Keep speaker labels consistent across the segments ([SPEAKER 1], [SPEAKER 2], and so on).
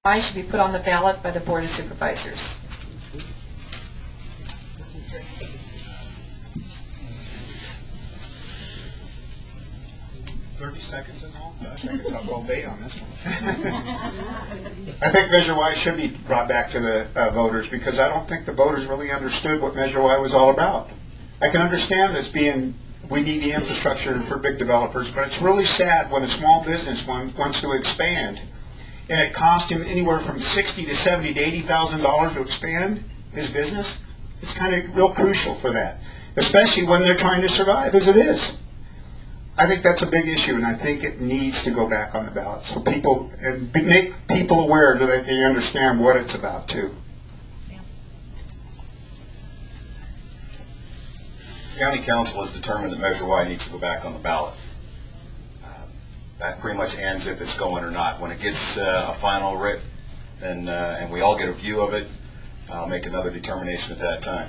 [SPEAKER 1] I should be put on the ballot by the Board of Supervisors.
[SPEAKER 2] Seconds is all? Gosh, I could talk all day on this one. I think Measure Y should be brought back to the voters, because I don't think the voters really understood what Measure Y was all about. I can understand this being, we need the infrastructure for big developers, but it's really sad when a small business wants to expand, and it costs him anywhere from $60,000 to $70,000 to $80,000 to expand his business. It's kind of real crucial for that, especially when they're trying to survive, as it is. I think that's a big issue, and I think it needs to go back on the ballot so people, and make people aware that they understand what it's about too.
[SPEAKER 3] Yeah.
[SPEAKER 4] County Council has determined that Measure Y needs to go back on the ballot. That pretty much ends if it's going or not. When it gets a final writ, then and we all get a view of it, I'll make another determination at that time.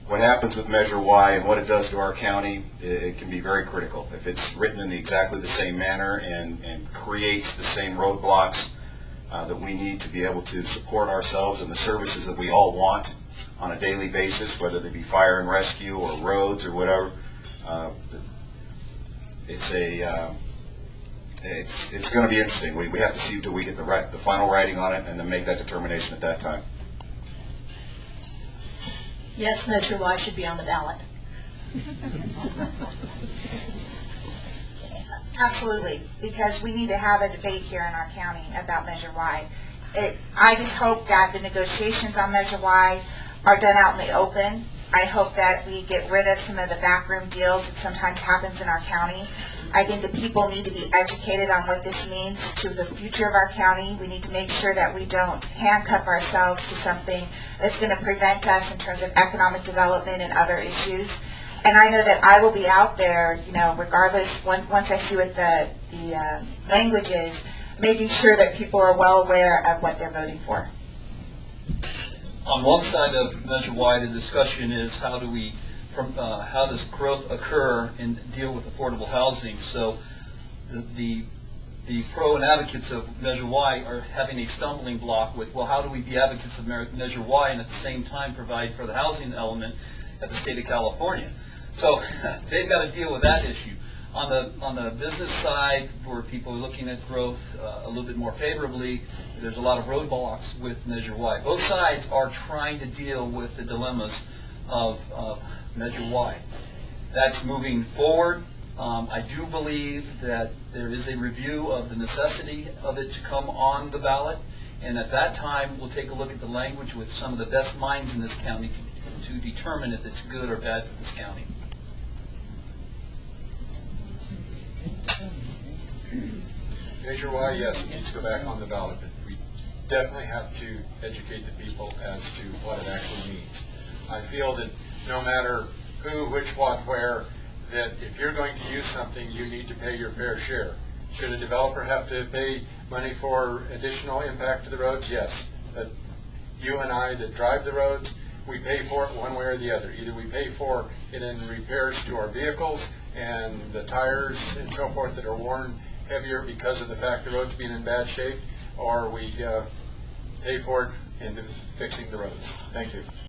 [SPEAKER 4] What happens with Measure Y and what it does to our county, it can be very critical. If it's written in exactly the same manner and creates the same roadblocks that we need to be able to support ourselves and the services that we all want on a daily basis, whether they be fire and rescue or roads or whatever, it's going to be interesting. We have to see until we get the final writing on it and then make that determination at that time.
[SPEAKER 1] Yes, Measure Y should be on the ballot.
[SPEAKER 3] Absolutely, because we need to have a debate here in our county about Measure Y. I just hope that the negotiations on Measure Y are done out in the open. I hope that we get rid of some of the backroom deals that sometimes happens in our county. I think that people need to be educated on what this means to the future of our county. We need to make sure that we don't handcuff ourselves to something that's going to prevent us in terms of economic development and other issues. And I know that I will be out there, regardless, once I see what the language is, making sure that people are well aware of what they're voting for.
[SPEAKER 5] On one side of Measure Y, the discussion is how does growth occur and deal with affordable housing. So the pro and advocates of Measure Y are having a stumbling block with, well, how do we be advocates of Measure Y and at the same time provide for the housing element at the state of California? So they've got to deal with that issue. On the business side, where people are looking at growth a little bit more favorably, there's a lot of roadblocks with Measure Y. Both sides are trying to deal with the dilemmas of Measure Y. That's moving forward. I do believe that there is a review of the necessity of it to come on the ballot, and at that time we'll take a look at the language with some of the best minds in this county to determine if it's good or bad for this county.
[SPEAKER 6] Measure Y, yes, it needs to go back on the ballot, but we definitely have to educate the people as to what it actually means. I feel that no matter who, which, what, where, that if you're going to use something, you need to pay your fair share. Should a developer have to pay money for additional impact to the roads? Yes. But you and I that drive the roads, we pay for it one way or the other. Either we pay for it in repairs to our vehicles and the tires and so forth that are worn heavier because of the fact the road's being in bad shape, or we pay for it in fixing the roads. Thank you.